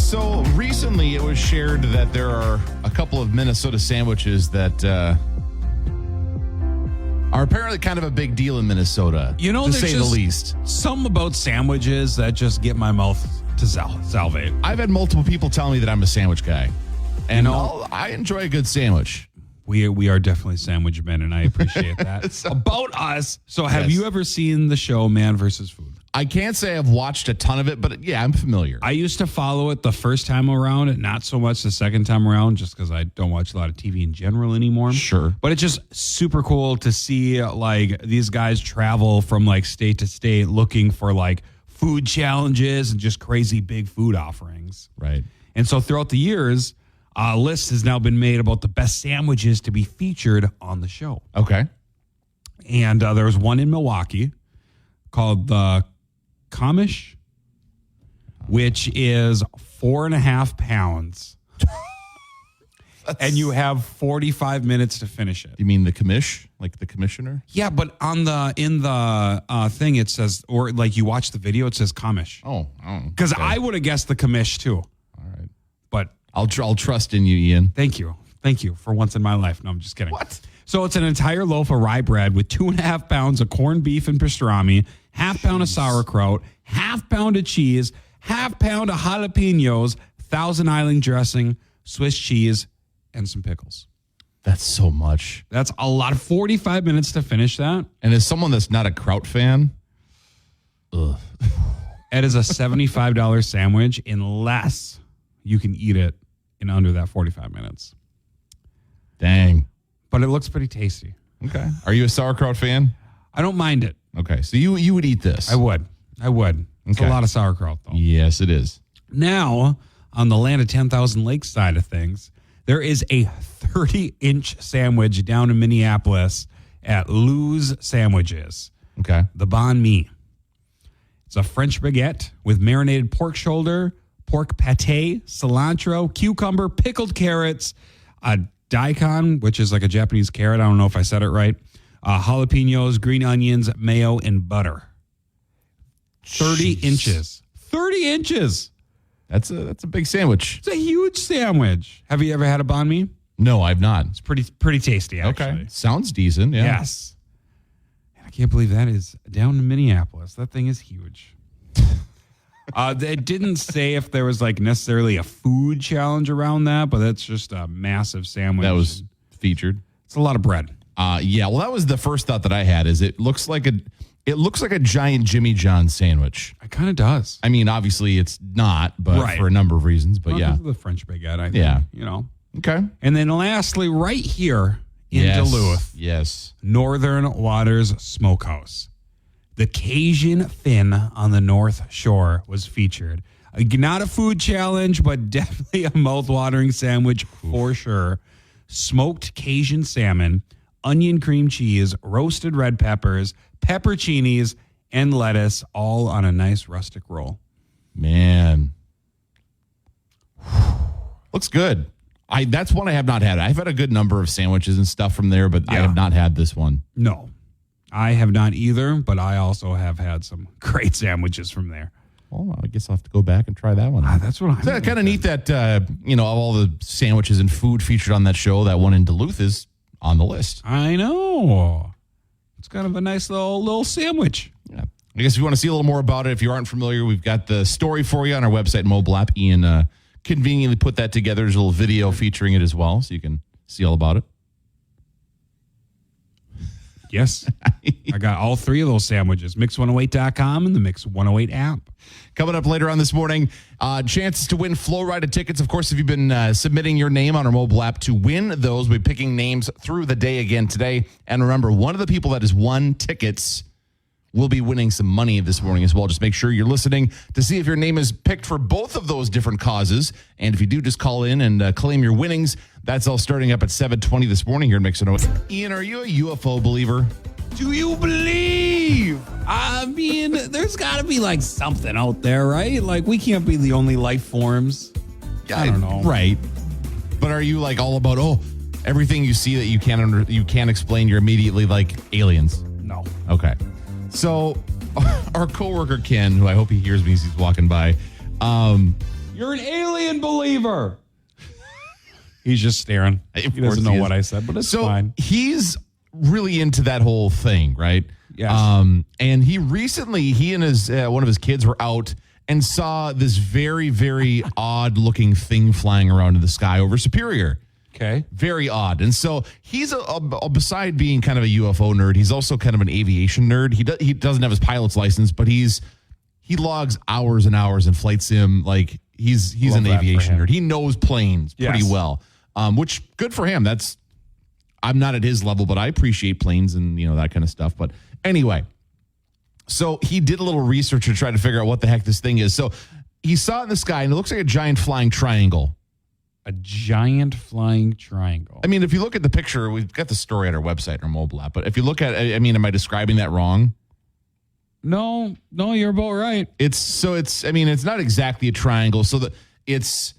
So recently it was shared that there are a couple of Minnesota sandwiches that are apparently kind of a big deal in Minnesota, to say the least. Something about sandwiches that just get my mouth to salivate. I've had multiple people tell me that I'm a sandwich guy, and I enjoy a good sandwich. We are definitely sandwich men, and I appreciate that. About us. So have you ever seen the show Man vs. Food? I can't say I've watched a ton of it, but yeah, I'm familiar. I used to follow it the first time around, and not so much the second time around, just because I don't watch a lot of TV in general anymore. Sure. But it's just super cool to see like these guys travel from like state to state looking for like food challenges and just crazy big food offerings. Right. And so throughout the years, a list has now been made about the best sandwiches to be featured on the show. Okay. And there was one in Milwaukee called the Kamish, which is 4.5 pounds. And you have 45 minutes to finish it. You mean the commish? Like the commissioner? Yeah, but in the thing it says, or like you watch the video, it says Kamish. Oh. Because I would have guessed the Kamish too. All right. But I'll trust in you, Ian. Thank you for once in my life. No, I'm just kidding. What? So it's an entire loaf of rye bread with 2.5 pounds of corned beef and pastrami, half pound of sauerkraut, half pound of cheese, half pound of jalapenos, Thousand Island dressing, Swiss cheese, and some pickles. That's so much. That's a lot. Of 45 minutes to finish that. And as someone that's not a kraut fan, it is a $75 sandwich unless you can eat it in under that 45 minutes. Dang. But it looks pretty tasty. Okay. Are you a sauerkraut fan? I don't mind it. Okay. So you would eat this? I would. It's a lot of sauerkraut, though. Yes, it is. Now, on the Land of 10,000 Lakes side of things, there is a 30-inch sandwich down in Minneapolis at Lou's Sandwiches. Okay. The banh mi. It's a French baguette with marinated pork shoulder, pork pate, cilantro, cucumber, pickled carrots, a daikon, which is like a Japanese carrot. I don't know if I said it right. Jalapenos, green onions, mayo, and butter. 30 inches. 30 inches. That's a big sandwich. It's a huge sandwich. Have you ever had a banh mi? No, I've not. It's pretty tasty, actually. Okay. Sounds decent, yeah. Yes. I can't believe that is down in Minneapolis. That thing is huge. They didn't say if there was like necessarily a food challenge around that, but that's just a massive sandwich. That was featured. It's a lot of bread. Yeah. Well, that was the first thought that I had. Is it looks like a giant Jimmy John sandwich. It kind of does. I mean, obviously it's not, but for a number of reasons. But yeah, the French baguette. I think, yeah, Okay. And then lastly, right here in Duluth, yes, Northern Waters Smokehouse. The Cajun Fin on the North Shore was featured. Not a food challenge, but definitely a mouth-watering sandwich for sure. Smoked Cajun salmon, onion cream cheese, roasted red peppers, pepperoncinis, and lettuce, all on a nice rustic roll. Man. Looks good. That's one I have not had. I've had a good number of sandwiches and stuff from there, but I have not had this one. No. I have not either, but I also have had some great sandwiches from there. Well, I guess I'll have to go back and try that one. That's what I'm kind of neat that, of all the sandwiches and food featured on that show, that one in Duluth is on the list. I know. It's kind of a nice little sandwich. Yeah. I guess if you want to see a little more about it, if you aren't familiar, we've got the story for you on our website, mobile app. Ian conveniently put that together. There's a little video featuring it as well, so you can see all about it. Yes. I got all three of those sandwiches, Mix108.com and the Mix 108 app. Coming up later on this morning, chances to win Flow Rida tickets. Of course, if you've been submitting your name on our mobile app to win those, we'll be picking names through the day again today. And remember, one of the people that has won tickets will be winning some money this morning as well. Just make sure you're listening to see if your name is picked for both of those different causes. And if you do, just call in and claim your winnings. That's all starting up at 7:20 this morning here in Mix 108. Ian, are you a UFO believer? Do you believe? I mean, there's got to be like something out there, right? Like we can't be the only life forms. I don't know. Right. But are you like all about, everything you see that you can't explain, you're immediately like aliens? No. Okay. So our coworker Ken, who I hope he hears me as he's walking by, You're an alien believer. He's just staring. He doesn't know what I said, but it's fine. He's really into that whole thing, right? Yes. And he and his one of his kids were out and saw this very, very odd looking thing flying around in the sky over Superior. Okay. Very odd. And so he's beside being kind of a UFO nerd, he's also kind of an aviation nerd. He doesn't have his pilot's license, but he logs hours and hours in flight sim. Like he's an aviation nerd. He knows planes pretty well. Which good for him. I'm not at his level, but I appreciate planes and that kind of stuff. But anyway, so he did a little research to try to figure out what the heck this thing is. So he saw it in the sky and it looks like a giant flying triangle. A giant flying triangle. I mean, if you look at the picture, we've got the story at our website, our mobile app. But if you look at, am I describing that wrong? No, you're about right. It's not exactly a triangle. So it's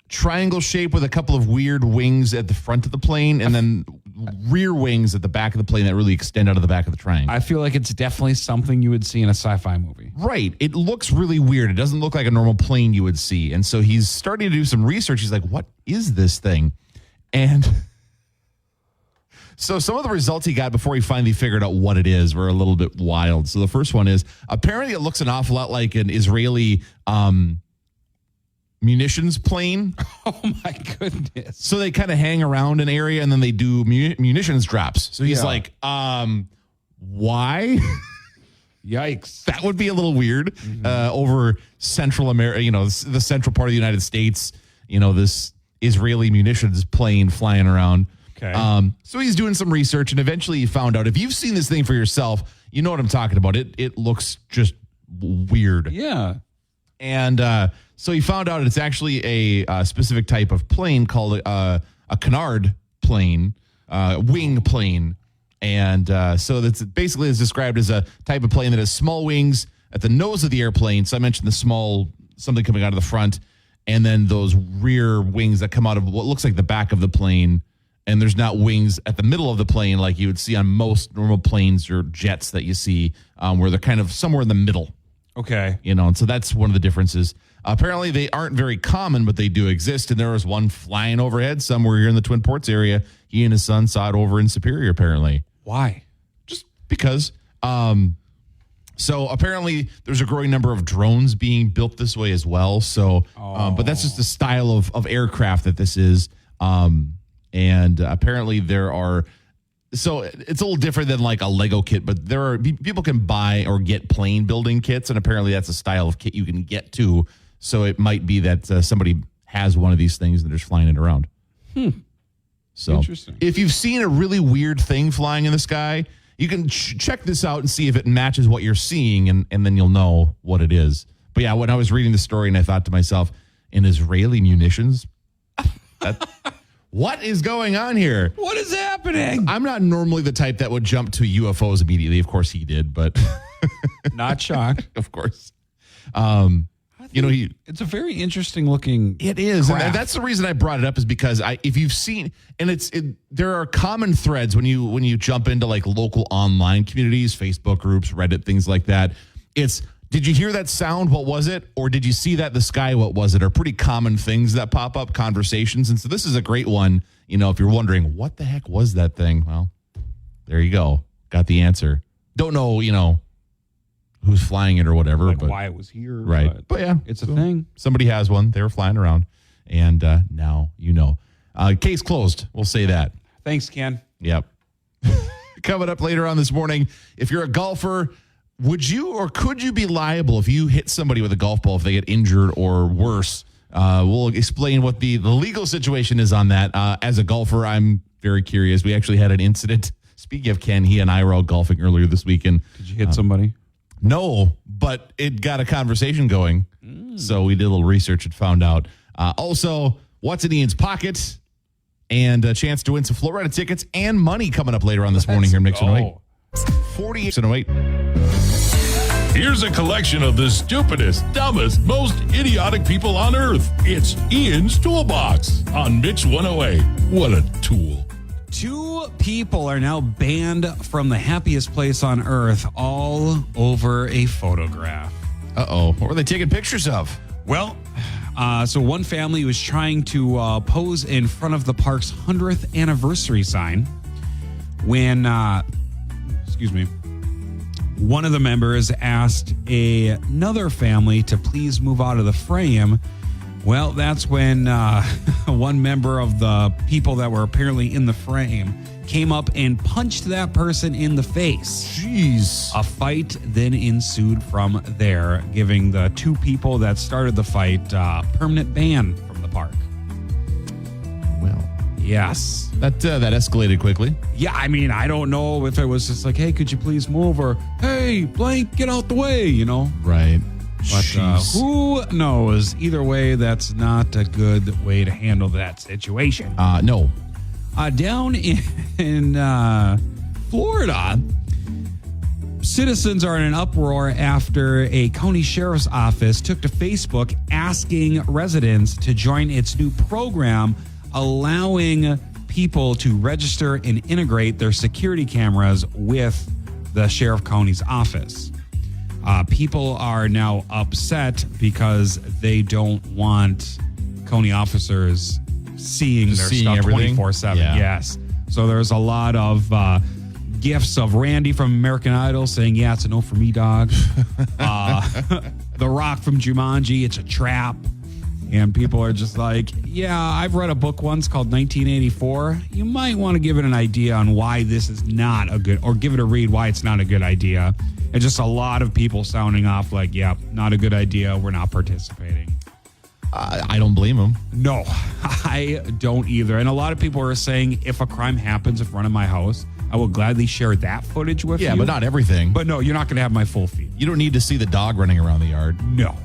triangle shape with a couple of weird wings at the front of the plane and then rear wings at the back of the plane that really extend out of the back of the triangle. I feel like it's definitely something you would see in a sci-fi movie. Right. It looks really weird. It doesn't look like a normal plane you would see. And so he's starting to do some research. He's like, what is this thing? And so some of the results he got before he finally figured out what it is were a little bit wild. So the first one is apparently it looks an awful lot like an Israeli munitions plane. Oh my goodness. So they kind of hang around an area and then they do munitions drops. So he's like, why? Yikes. That would be a little weird over Central America, the central part of the United States, this Israeli munitions plane flying around. Okay. So he's doing some research and eventually he found out, if you've seen this thing for yourself, you know what I'm talking about. It looks just weird. Yeah. And so he found out it's actually a specific type of plane called a canard plane, wing plane. And so that's basically is described as a type of plane that has small wings at the nose of the airplane. So I mentioned something coming out of the front, and then those rear wings that come out of what looks like the back of the plane. And there's not wings at the middle of the plane like you would see on most normal planes or jets that you see, where they're kind of somewhere in the middle. Okay. And so that's one of the differences. Apparently, they aren't very common, but they do exist. And there was one flying overhead somewhere here in the Twin Ports area. He and his son saw it over in Superior, apparently. Why? Just because. So apparently, there's a growing number of drones being built this way as well. So, but that's just the style of aircraft that this is. And apparently, there are. So it's a little different than like a Lego kit, but there are people can buy or get plane building kits, and apparently that's a style of kit you can get to. So it might be that somebody has one of these things and they're just flying it around. So interesting. If you've seen a really weird thing flying in the sky, you can check this out and see if it matches what you're seeing, and then you'll know what it is. But yeah, when I was reading the story and I thought to myself, an Israeli munitions? What is going on here? What is happening? I'm not normally the type that would jump to UFOs immediately. Of course he did, but not shocked. Of course. It's a very interesting looking. It is. craft. And that's the reason I brought it up is because if you've seen, and there are common threads when you jump into like local online communities, Facebook groups, Reddit, things like that. Did you hear that sound? What was it? Or did you see that in the sky? What was it? Are pretty common things that pop up, conversations. And so this is a great one. If you're wondering, what the heck was that thing? Well, there you go. Got the answer. Don't know, who's flying it or whatever. Like but why it was here. Right. But yeah. It's a thing. Somebody has one. They were flying around. And now you know. Case closed. We'll say that. Thanks, Ken. Yep. Coming up later on this morning, if you're a golfer, would you or could you be liable if you hit somebody with a golf ball if they get injured or worse? We'll explain what the legal situation is on that. As a golfer, I'm very curious. We actually had an incident. Speaking of Ken, he and I were out golfing earlier this weekend. Did you hit somebody? No, but it got a conversation going. So we did a little research and found out. Also, what's in Ian's pocket? And a chance to win some Florida tickets and money coming up later on this morning here in Mix 108. 48. Here's a collection of the stupidest, dumbest, most idiotic people on earth. It's Ian's Toolbox on Mix 108. What a tool. 2 people are now banned from the happiest place on earth all over a photograph. Uh-oh. What were they taking pictures of? Well, So one family was trying to pose in front of the park's 100th anniversary sign when, one of the members asked another family to please move out of the frame. Well, that's when one member of the people that were apparently in the frame came up and punched that person in the face. Jeez. A fight then ensued from there, giving the two people that started the fight permanent ban from the park. Well, Yes. that escalated quickly. Yeah, I mean, I don't know if it was just like, hey, could you please move? Or, hey, blank, get out the way, you know? Right. But who knows? Either way, that's not a good way to handle that situation. No. Down in Florida, citizens are in an uproar after a county sheriff's office took to Facebook asking residents to join its new program, allowing people to register and integrate their security cameras with the sheriff county's office. People are now upset because they don't want county officers seeing their stuff everything? 24/7. Yeah. Yes. So there's a lot of gifts of Randy from American Idol saying, yeah, it's a no for me, dog. The Rock from Jumanji, it's a trap. And people are just like, yeah, I've read a book once called 1984. You might want to give it an idea on why this is not a good, or give it a read why it's not a good idea. And just a lot of people sounding off like, yeah, not a good idea. We're not participating. I don't blame him. No, I don't either. And a lot of people are saying if a crime happens in front of my house, I will gladly share that footage with you. Yeah, but not everything. But no, you're not going to have my full feed. You don't need to see the dog running around the yard. No.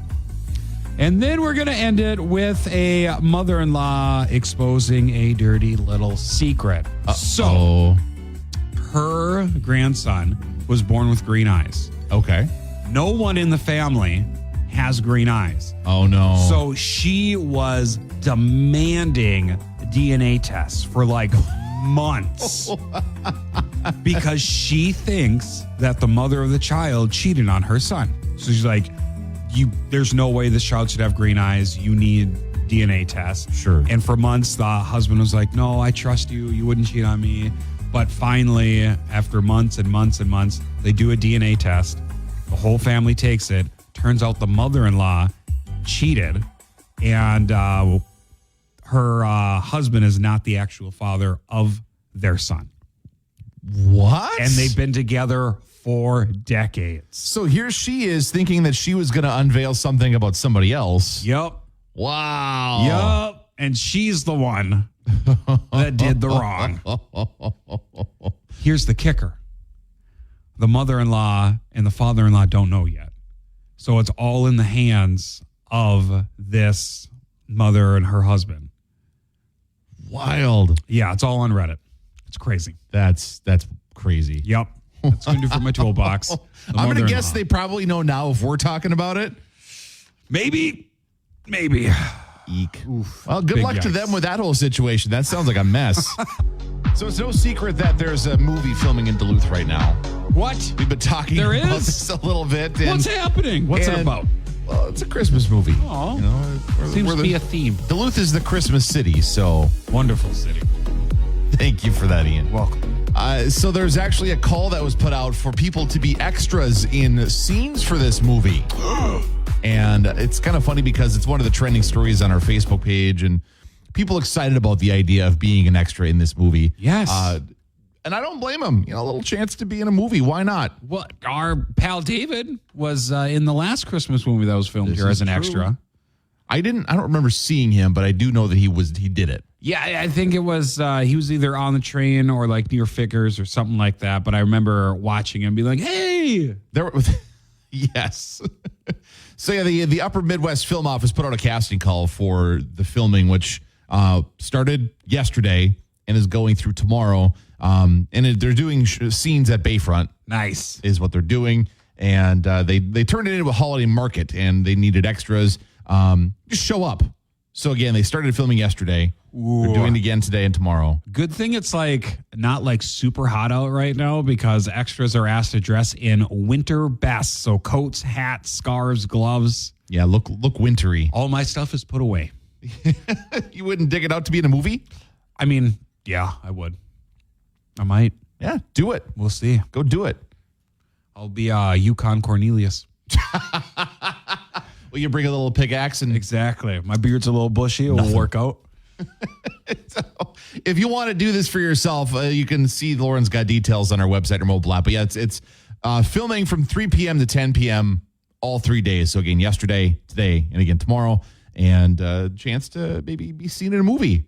And then we're going to end it with a mother-in-law exposing a dirty little secret. So her grandson was born with green eyes. Okay. No one in the family has green eyes. Oh, no. So she was demanding DNA tests for like months because she thinks that the mother of the child cheated on her son. So she's like, there's no way this child should have green eyes. You need DNA tests. Sure. And for months, the husband was like, no, I trust you. You wouldn't cheat on me. But finally, after months and months and months, they do a DNA test. The whole family takes it. Turns out the mother-in-law cheated, and her husband is not the actual father of their son. What? And they've been together for decades. So here she is thinking that she was going to unveil something about somebody else. Yep. Wow. Yep. And she's the one that did the wrong. Here's the kicker. The mother-in-law and the father-in-law don't know yet. So it's all in the hands of this mother and her husband. Wild. Yeah, it's all on Reddit. It's crazy. That's crazy. Yep. That's going to do for my toolbox. I'm going to guess they probably know now if we're talking about it. Maybe. Eek. Well, good Big luck to yikes. them with that whole situation. That sounds like a mess. So it's no secret that there's a movie filming in Duluth right now. What? We've been talking There about is? this a little bit. And, What's happening? What's it and, about? Well, it's a Christmas movie. Aw. You know, Seems to be a theme. Duluth is the Christmas city, so Wonderful city. thank you for that, Ian. Welcome. So there's actually a call that was put out for people to be extras in scenes for this movie. And it's kind of funny because it's one of the trending stories on our Facebook page, and people excited about the idea of being an extra in this movie. Yes. And I don't blame them. You know, a little chance to be in a movie. Why not? Well, our pal David was in the last Christmas movie that was filmed This here is as an true. extra. I don't remember seeing him, but I do know that he did it. Yeah, I think it was he was either on the train or like near Figures or something like that. But I remember watching him be like, "Hey!" Yes. So yeah, the Upper Midwest Film Office put out a casting call for the filming, which started yesterday and is going through tomorrow. They're doing scenes at Bayfront. Nice. Is what they're doing, and they turned it into a holiday market, and they needed extras. Just show up. So again, they started filming yesterday. They're doing it again today and tomorrow. Good thing it's like not like super hot out right now because extras are asked to dress in winter best. So coats, hats, scarves, gloves. Yeah, look wintry. All my stuff is put away. You wouldn't dig it out to be in a movie? I mean, yeah, I would. I might. Yeah, do it. We'll see. Go do it. I'll be Yukon Cornelius. Will you bring a little pickaxe and Exactly. My beard's a little bushy. It will work out. So, if you want to do this for yourself, you can see Lauren's got details on our website or mobile app. But yeah, it's filming from 3 p.m. to 10 p.m. all 3 days. So again, yesterday, today, and again tomorrow, and a chance to maybe be seen in a movie.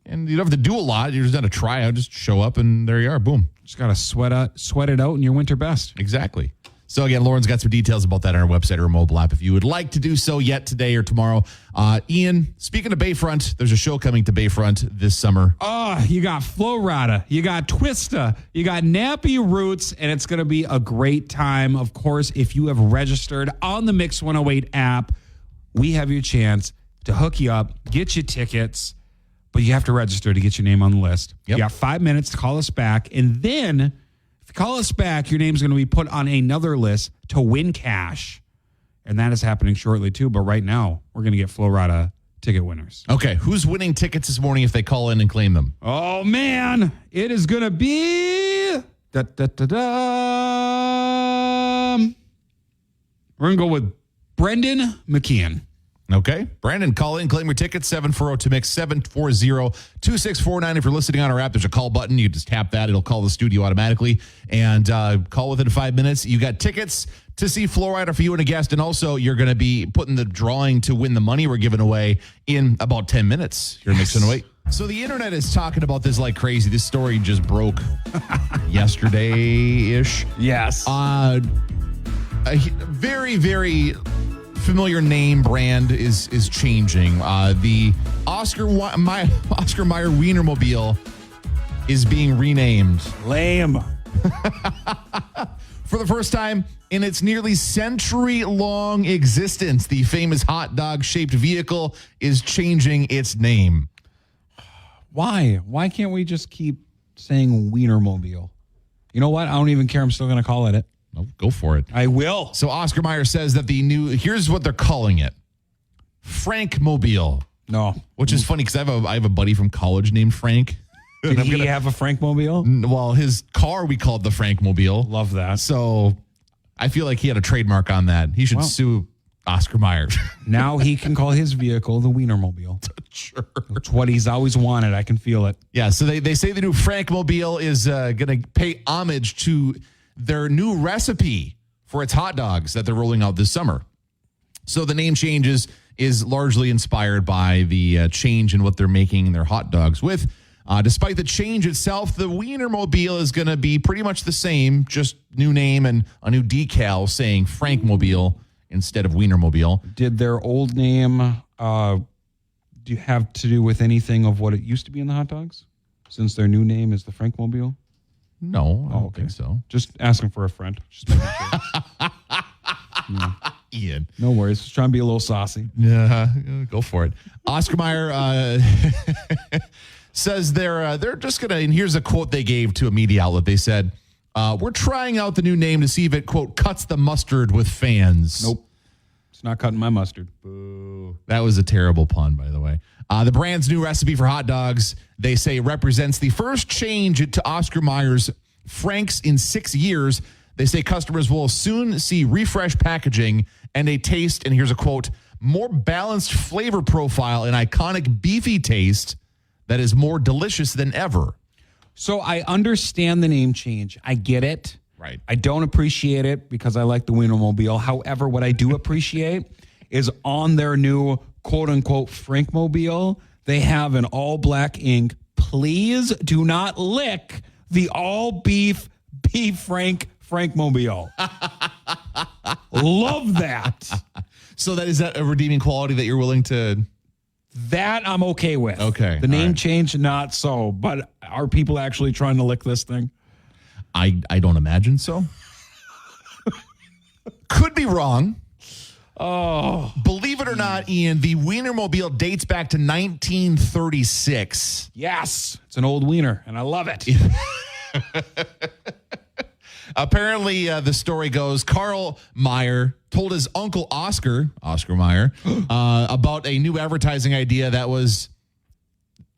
And you don't have to do a lot. You're just not a tryout. Just show up, and there you are. Boom. Just got to sweat it out in your winter best. Exactly. So again, Lauren's got some details about that on our website or mobile app if you would like to do so yet today or tomorrow. Ian, speaking of Bayfront, there's a show coming to Bayfront this summer. Oh, you got Florida, you got Twista, you got Nappy Roots, and it's going to be a great time. Of course, if you have registered on the Mix 108 app, we have your chance to hook you up, get you tickets, but you have to register to get your name on the list. Yep. You got 5 minutes to call us back, and then if you call us back, your name's going to be put on another list to win cash. And that is happening shortly, too. But right now, we're going to get Florida ticket winners. Okay, who's winning tickets this morning if they call in and claim them? Oh, man. It is going to be... We're going to go with Brendan McKeon. Okay. Brandon, call in, claim your tickets, 740-TO-MIX, 740-2649. If you're listening on our app, there's a call button. You just tap that. It'll call the studio automatically. And call within 5 minutes. You got tickets to see Florida for you and a guest. And also, you're going to be putting the drawing to win the money we're giving away in about 10 minutes. You're mixing away. So the internet is talking about this like crazy. This story just broke yesterday-ish. Yes. A very, very familiar name brand is changing. The Oscar Mayer Wienermobile is being renamed. Lame. For the first time in its nearly century-long existence, the famous hot dog-shaped vehicle is changing its name. Why? Why can't we just keep saying Wienermobile? You know what? I don't even care. I'm still going to call it. No, go for it. I will. So Oscar Mayer says that here's what they're calling it. Frankmobile. No. Which is funny because I have a buddy from college named Frank. Did he have a Frankmobile? Well, his car we called the Frankmobile. Love that. So I feel like he had a trademark on that. He should sue Oscar Mayer. Now he can call his vehicle the Wienermobile. Sure. It's what he's always wanted. I can feel it. Yeah, so they say the new Frankmobile is going to pay homage to their new recipe for its hot dogs that they're rolling out this summer. So the name changes is largely inspired by the change in what they're making their hot dogs with. Despite the change itself, the Wienermobile is going to be pretty much the same, just new name and a new decal saying Frankmobile instead of Wienermobile. Did their old name do you have to do with anything of what it used to be in the hot dogs? Since their new name is the Frankmobile? No, I don't think so. Just asking for a friend. Just making sure. Ian. No worries. Just trying to be a little saucy. Yeah, go for it. Oscar Mayer says they're just going to, and here's a quote they gave to a media outlet. They said, we're trying out the new name to see if it, quote, cuts the mustard with fans. Nope. It's not cutting my mustard. Boo. That was a terrible pun, by the way. The brand's new recipe for hot dogs, they say, represents the first change to Oscar Mayer's Franks in 6 years. They say customers will soon see refreshed packaging and a taste, and here's a quote, more balanced flavor profile and iconic beefy taste that is more delicious than ever. So I understand the name change. I get it. Right. I don't appreciate it because I like the Wienermobile. However, what I do appreciate is on their new quote-unquote Frankmobile, they have an all-black ink. Please do not lick the all-beef Frankmobile. Love that. So is that a redeeming quality that you're willing to... That I'm okay with. Okay. The name change, not so. But are people actually trying to lick this thing? I don't imagine so. Could be wrong. Oh. Believe it or not, Ian, the Wienermobile dates back to 1936. Yes. It's an old wiener, and I love it. Apparently, the story goes Carl Meyer told his uncle Oscar Meyer, about a new advertising idea that was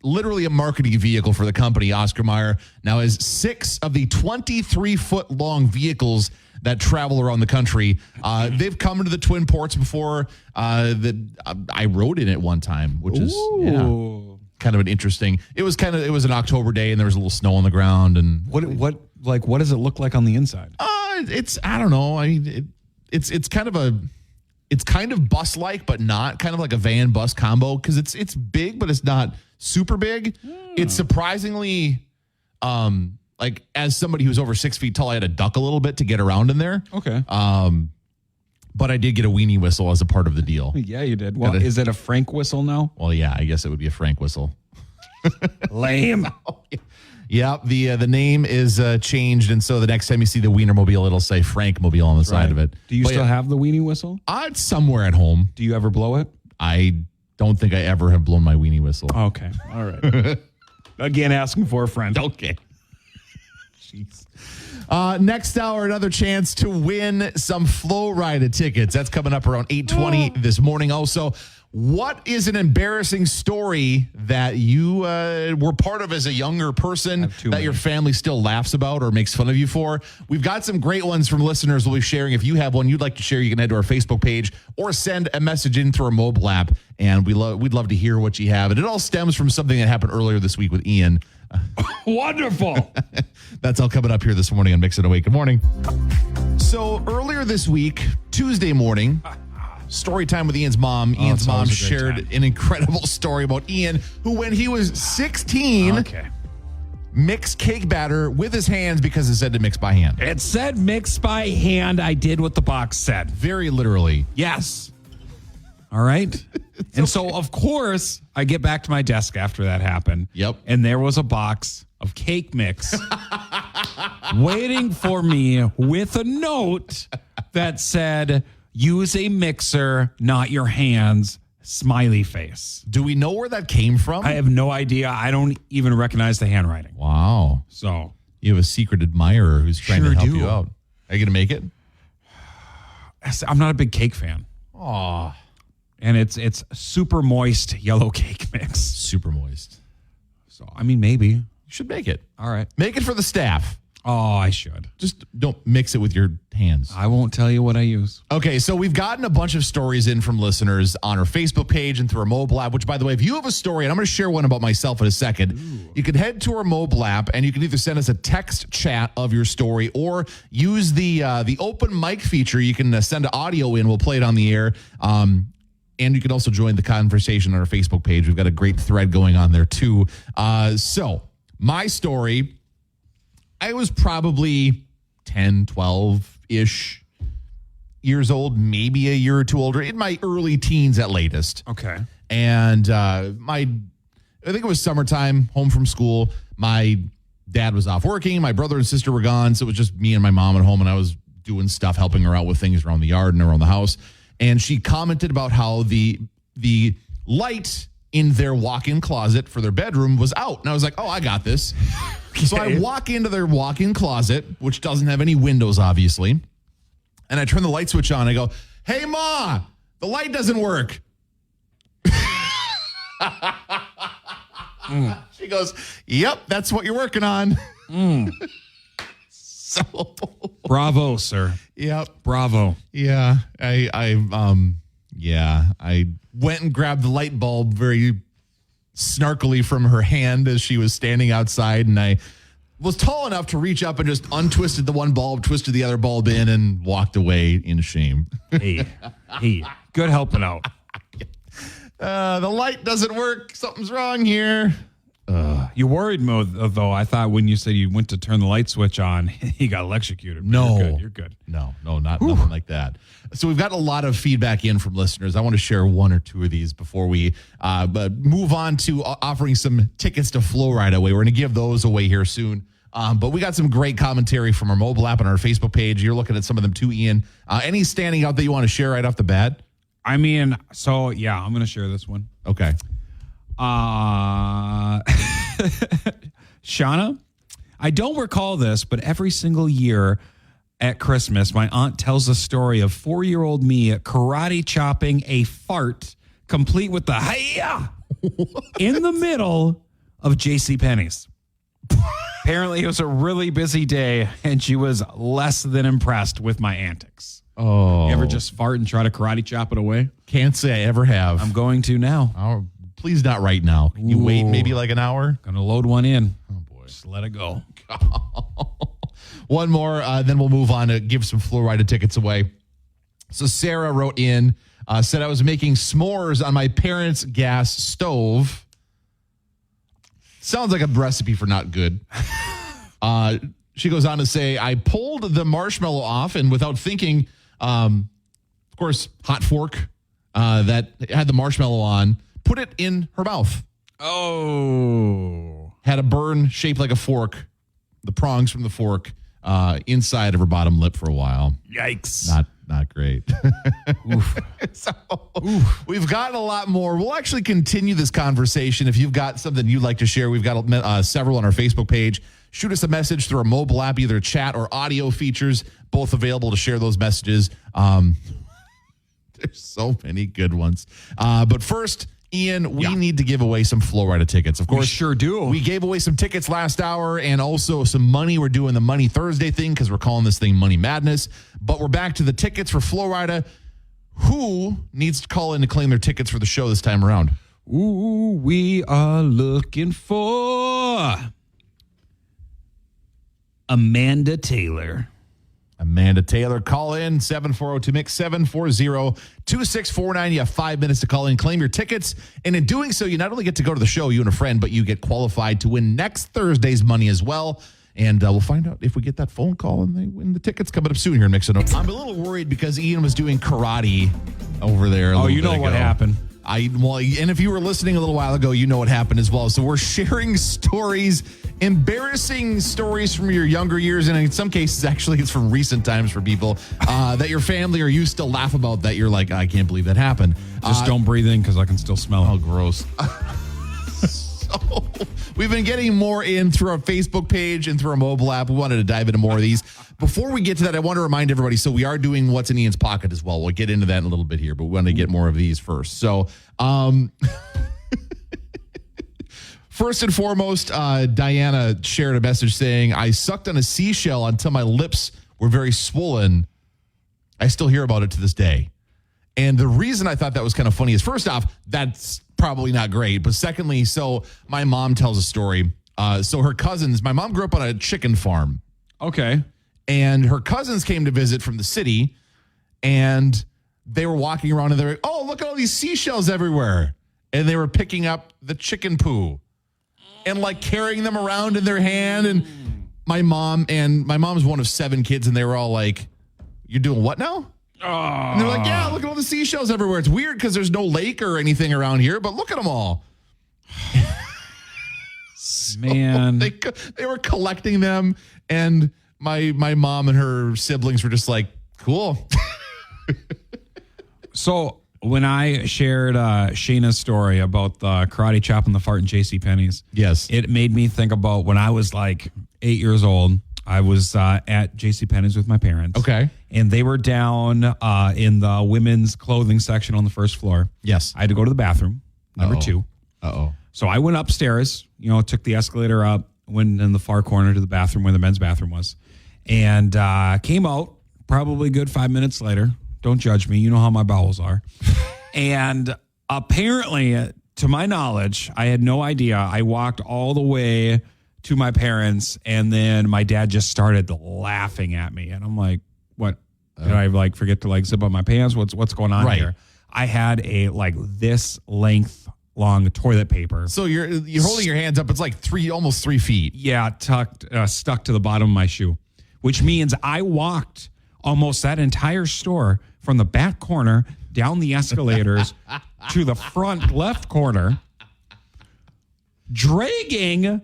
literally a marketing vehicle for the company. Oscar Meyer now has 6 of the 23-foot-long vehicles that travel around the country. They've come into the Twin Ports before. I rode in it one time, which is kind of an interesting. It was an October day, and there was a little snow on the ground. And What does it look like on the inside? It's I don't know. I mean, it's kind of bus-like, but not kind of like a van bus combo because it's big, but it's not super big. It's surprisingly, like as somebody who's over 6 feet tall, I had to duck a little bit to get around in there. Okay. But I did get a weenie whistle as a part of the deal. Yeah, you did. Well, is it a Frank whistle now? Well, yeah, I guess it would be a Frank whistle. Lame. Yeah, the name is changed, and so the next time you see the Wienermobile, it'll say Frankmobile on the side of it. Do you still have the weenie whistle? It's somewhere at home. Do you ever blow it? I don't think I ever have blown my weenie whistle. Okay. All right. Again, asking for a friend. Okay. Jeez. Next hour, another chance to win some Flow Rida tickets. That's coming up around 8:20 this morning. Also, what is an embarrassing story that you were part of as a younger person that your family still laughs about or makes fun of you for? We've got some great ones from listeners we'll be sharing. If you have one you'd like to share, you can head to our Facebook page or send a message in through our mobile app, and we'd love to hear what you have. And it all stems from something that happened earlier this week with Ian. Wonderful. That's all coming up here this morning on Mix It Awake. Good morning. So earlier this week, Tuesday morning, story time with Ian's mom. Ian's mom shared an incredible story about Ian, who when he was 16, mixed cake batter with his hands because it said to mix by hand. It said mix by hand. I did what the box said. Very literally. Yes. All right. And so, of course, I get back to my desk after that happened. Yep. And there was a box of cake mix waiting for me with a note that said, use a mixer, not your hands, smiley face. Do we know where that came from? I have no idea. I don't even recognize the handwriting. Wow. So you have a secret admirer who's trying to help you out. Are you going to make it? I'm not a big cake fan. Aw. And it's super moist yellow cake mix. Super moist. So, I mean, maybe. You should make it. All right. Make it for the staff. Oh, I should. Just don't mix it with your hands. I won't tell you what I use. Okay, so we've gotten a bunch of stories in from listeners on our Facebook page and through our mobile app, which, by the way, if you have a story, and I'm going to share one about myself in a second, you can head to our mobile app, and you can either send us a text chat of your story or use the open mic feature. You can send audio in. We'll play it on the air. And you can also join the conversation on our Facebook page. We've got a great thread going on there, too. So my story, I was probably 10, 12-ish years old, maybe a year or two older, in my early teens at latest. Okay. And I think it was summertime, home from school. My dad was off working. My brother and sister were gone. So it was just me and my mom at home, and I was doing stuff, helping her out with things around the yard and around the house. And she commented about how the light in their walk-in closet for their bedroom was out. And I was like, oh, I got this. Okay. So I walk into their walk-in closet, which doesn't have any windows, obviously. And I turn the light switch on. I go, hey, Ma, the light doesn't work. She goes, yep, that's what you're working on. So bravo, sir. Yep. Bravo. Yeah. I went and grabbed the light bulb very snarkily from her hand as she was standing outside, and I was tall enough to reach up and just untwisted the one bulb, twisted the other bulb in, and walked away in shame. Hey, good helping out. The light doesn't work. Something's wrong here. You worried, Mo, though. I thought when you said you went to turn the light switch on, he got electrocuted. No. You're good. No, nothing like that. So we've got a lot of feedback in from listeners. I want to share one or two of these before we move on to offering some tickets to Flow Rida away. We're going to give those away here soon. But we got some great commentary from our mobile app and our Facebook page. You're looking at some of them too, Ian. Any standing out that you want to share right off the bat? I mean, so yeah, I'm going to share this one. Okay. Shauna, I don't recall this, but every single year at Christmas, my aunt tells the story of 4-year-old me karate chopping a fart, complete with the hi-ya, in the middle of JCPenney's. Apparently, it was a really busy day, and she was less than impressed with my antics. Oh. You ever just fart and try to karate chop it away? Can't say I ever have. I'm going to now. Oh, please not right now. Can you wait maybe like an hour? Gonna load one in. Oh, boy. Just let it go. One more, then we'll move on to give some Florida tickets away. So Sarah wrote in, said I was making s'mores on my parents' gas stove. Sounds like a recipe for not good. She goes on to say, I pulled the marshmallow off and without thinking, of course, hot fork that had the marshmallow on, put it in her mouth. Oh. Had a burn shaped like a fork, the prongs from the fork, inside of her bottom lip for a while. Yikes. Not great. So, we've gotten a lot more. We'll actually continue this conversation. If you've got something you'd like to share, we've got several on our Facebook page. Shoot us a message through our mobile app, either chat or audio features, both available to share those messages. There's so many good ones. But first, Ian, we need to give away some Florida tickets. Of course, we sure do. We gave away some tickets last hour and also some money. We're doing the Money Thursday thing because we're calling this thing Money Madness. But we're back to the tickets for Florida. Who needs to call in to claim their tickets for the show this time around? Ooh, we are looking for Amanda Taylor. Amanda Taylor, call in 740-MIX, 740-2649. You have 5 minutes to call in, claim your tickets. And in doing so, you not only get to go to the show, you and a friend, but you get qualified to win next Thursday's money as well. And we'll find out if we get that phone call and they win the tickets coming up soon here in Mix It Up. I'm a little worried because Ian was doing karate over there. Oh, you know what happened. And if you were listening a little while ago, you know what happened as well. So we're sharing stories, embarrassing stories from your younger years, and in some cases, actually, it's from recent times for people that your family or you still laugh about that you're like, I can't believe that happened. Just don't breathe in because I can still smell it. Oh, gross. So we've been getting more in through our Facebook page and through our mobile app. We wanted to dive into more of these. Before we get to that, I want to remind everybody, so we are doing What's in Ian's Pocket as well. We'll get into that in a little bit here, but we want to get more of these first. So first and foremost, Diana shared a message saying, I sucked on a seashell until my lips were very swollen. I still hear about it to this day. And the reason I thought that was kind of funny is, first off, that's probably not great. But secondly, so my mom tells a story. So her cousins, my mom grew up on a chicken farm. Okay. And her cousins came to visit from the city. And they were walking around and they're like, oh, look at all these seashells everywhere. And they were picking up the chicken poo and like carrying them around in their hand. And my mom's one of 7 kids. And they were all like, you're doing what now? And they're like, yeah, look at all the seashells everywhere. It's weird because there's no lake or anything around here, but look at them all. Man. They were collecting them, and my mom and her siblings were just like, cool. So when I shared Shayna's story about the karate chop and the fart in JCPenney's, yes, it made me think about when I was like 8 years old. I was at JCPenney's with my parents. Okay. And they were down in the women's clothing section on the first floor. Yes. I had to go to the bathroom, number 2. Uh-oh. So I went upstairs, took the escalator up, went in the far corner to the bathroom where the men's bathroom was, and came out probably a good 5 minutes later. Don't judge me. You know how my bowels are. And apparently, to my knowledge, I had no idea. I walked all the way to my parents, and then my dad just started laughing at me. And I'm like, what? Did I forget to zip up my pants? What's going on here? I had a this length long toilet paper. So you're holding your hands up. It's like almost 3 feet. Yeah, stuck to the bottom of my shoe, which means I walked almost that entire store from the back corner down the escalators to the front left corner, dragging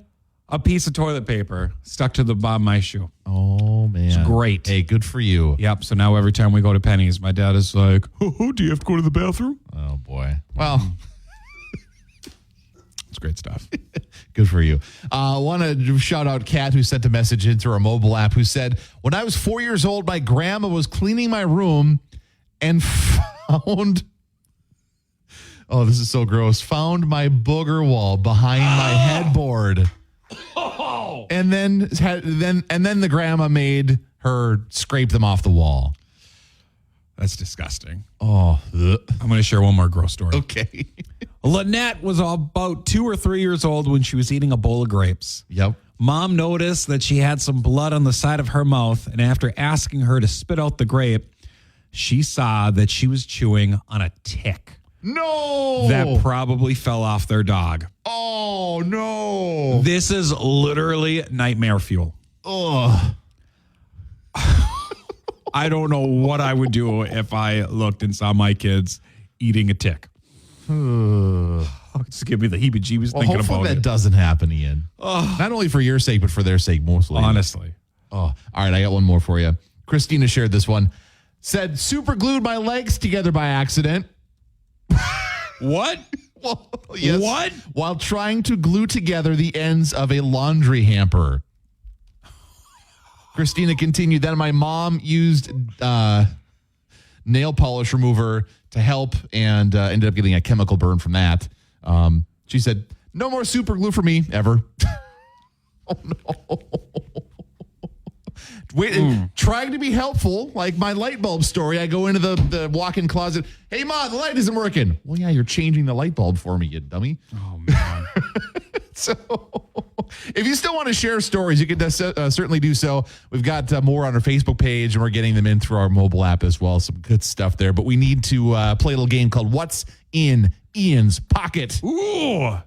a piece of toilet paper stuck to the bottom of my shoe. Oh, man. It's great. Hey, good for you. Yep. So now every time we go to Penny's, my dad is like, oh, do you have to go to the bathroom? Oh, boy. Well, it's great stuff. Good for you. I want to shout out Kat, who sent a message into our mobile app, who said, when I was 4 years old, my grandma was cleaning my room and found, oh, this is so gross, found my booger wall behind my headboard. Oh. And then the grandma made her scrape them off the wall. That's disgusting. Oh, ugh. I'm going to share one more gross story. Okay. Lynette was about 2 or 3 years old when she was eating a bowl of grapes. Yep. Mom noticed that she had some blood on the side of her mouth, and after asking her to spit out the grape, she saw that she was chewing on a tick. No. That probably fell off their dog. Oh, no. This is literally nightmare fuel. Ugh. I don't know what I would do if I looked and saw my kids eating a tick. Just give me the heebie-jeebies thinking Hopefully about that it. doesn't happen, Ian. Not only for your sake, but for their sake mostly. Honestly. Oh, all right. I got one more for you. Christina shared this one. Said, super glued my legs together by accident. What? Well, yes. What? While trying to glue together the ends of a laundry hamper. Christina continued, then my mom used nail polish remover to help and ended up getting a chemical burn from that. She said, no more super glue for me ever. Oh, no. Trying to be helpful, like my light bulb story. I go into the walk-in closet. Hey, Ma, the light isn't working. Well, yeah, you're changing the light bulb for me, you dummy. Oh, man. So if you still want to share stories, you can certainly do so. We've got more on our Facebook page, and we're getting them in through our mobile app as well. Some good stuff there. But we need to play a little game called What's in Ian's Pocket. Ooh. Are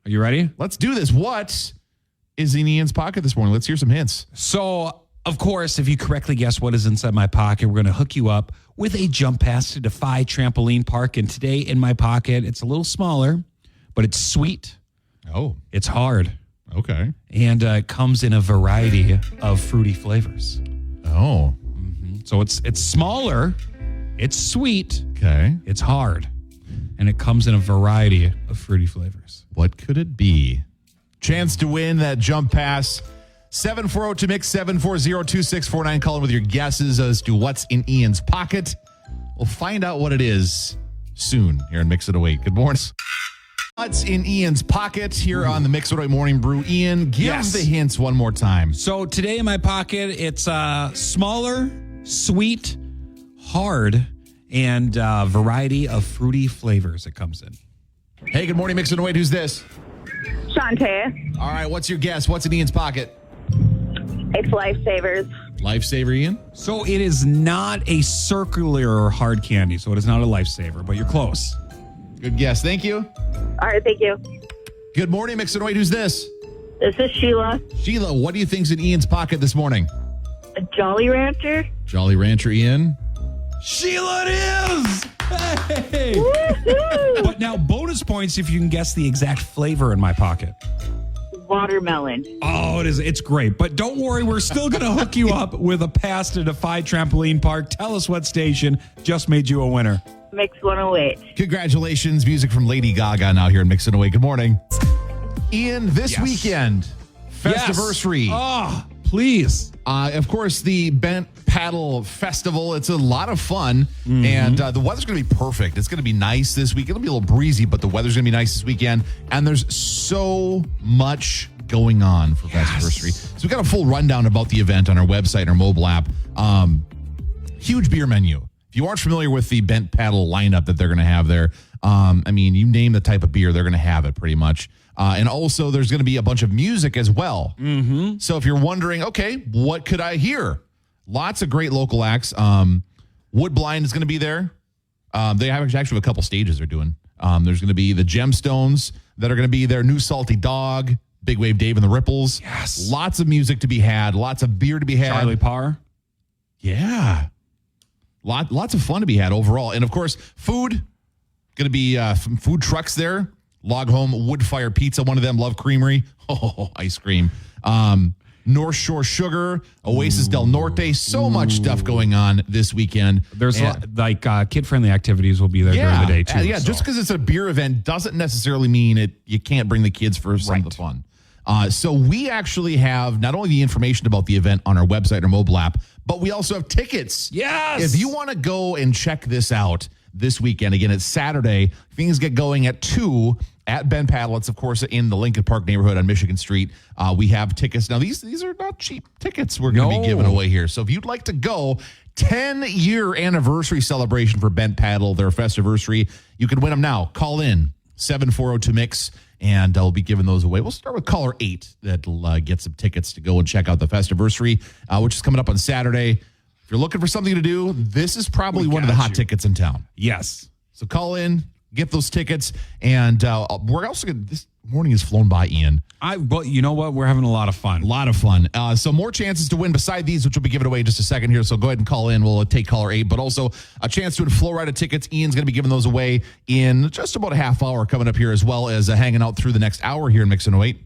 you ready? Let's do this. What is in Ian's pocket this morning? Let's hear some hints. So, of course, if you correctly guess what is inside my pocket, we're going to hook you up with a jump pass to Defy Trampoline Park. And today in my pocket, it's a little smaller, but it's sweet. Oh, It's hard. okay. And it comes in a variety of fruity flavors. Oh, So it's smaller, it's sweet, okay. it's hard, and it comes in a variety of fruity flavors. What could it be? Chance to win that jump pass. 740-MIX, 740-2649. Call in with your guesses as to what's in Ian's pocket. We'll find out what it is soon here in Mix It Away. Good morning. What's in Ian's pocket here on the Mix It Away Morning Brew? Ian, give Yes. the hints one more time. So today in my pocket, it's smaller, sweet, hard, and a variety of fruity flavors it comes in. Hey, good morning, Mix It Away. Who's this? Shantae. All right, what's your guess? What's in Ian's pocket? It's Lifesavers. Lifesaver, Ian? So it is not a circular hard candy, so it is not a lifesaver, but you're close. Good guess. Thank you. All right, thank you. Good morning, Mix It Away. Who's this? This is Sheila. Sheila, what do you think's in Ian's pocket this morning? A Jolly Rancher. Jolly Rancher, Ian? Sheila, it is! Hey! Woohoo! But now bonus points if you can guess the exact flavor in my pocket. Watermelon. Oh, it is. It's great. But don't worry, we're still going to hook you up with a pass to Defy Trampoline Park. Tell us what station just made you a winner. Mix 108. Congratulations. Music from Lady Gaga now here in Mix It Away. Good morning. Ian, this Yes. weekend, Festiversary. Oh, please. Of course, the Bent Paddle Festival. It's a lot of fun, and the weather's going to be perfect. It's going to be nice this week. It'll be a little breezy, but the weather's going to be nice this weekend, and there's so much going on for Festiversary. So we've got a full rundown about the event on our website and our mobile app. Huge beer menu. If you aren't familiar with the Bent Paddle lineup that they're going to have there, I mean, you name the type of beer, they're going to have it pretty much. And also, there's going to be a bunch of music as well. Mm-hmm. So if you're wondering, okay, what could I hear? Lots of great local acts. Woodblind is going to be there. They have actually a couple stages they're doing. There's going to be the Gemstones that are going to be there. New Salty Dog, Big Wave Dave and the Ripples. Yes. Lots of music to be had. Lots of beer to be had. Charlie Parr. Yeah. Lots of fun to be had overall. And of course, food. Going to be food trucks there. Log Home Wood Fire Pizza, one of them. Love Creamery. Oh, ice cream. North Shore Sugar, Oasis del Norte. So much stuff going on this weekend. There's kid-friendly activities will be there during the day too. Just because it's a beer event doesn't necessarily mean you can't bring the kids for some of the fun. So we actually have not only the information about the event on our website or mobile app, but we also have tickets. Yes. If you want to go and check this out this weekend, again, it's Saturday. Things get going at 2 at Ben Paddle. It's, of course, in the Lincoln Park neighborhood on Michigan Street. We have tickets. Now, these are not cheap tickets we're going to be giving away here. So if you'd like to go, 10-year anniversary celebration for Bent Paddle, their Festiversary. You can win them now. Call in 740-2MIX, and I'll be giving those away. We'll start with caller 8 that'll get some tickets to go and check out the Festiversary, which is coming up on Saturday. If you're looking for something to do, this is probably one of the hot tickets in town. Yes. So call in, get those tickets, and we're also going to, this morning has flown by, Ian. But you know what? We're having a lot of fun. A lot of fun. So more chances to win beside these, which will be given away in just a second here. So go ahead and call in. We'll take caller 8, but also a chance to win Florida tickets. Ian's going to be giving those away in just about a half hour coming up here, as well as hanging out through the next hour here in Mix 108.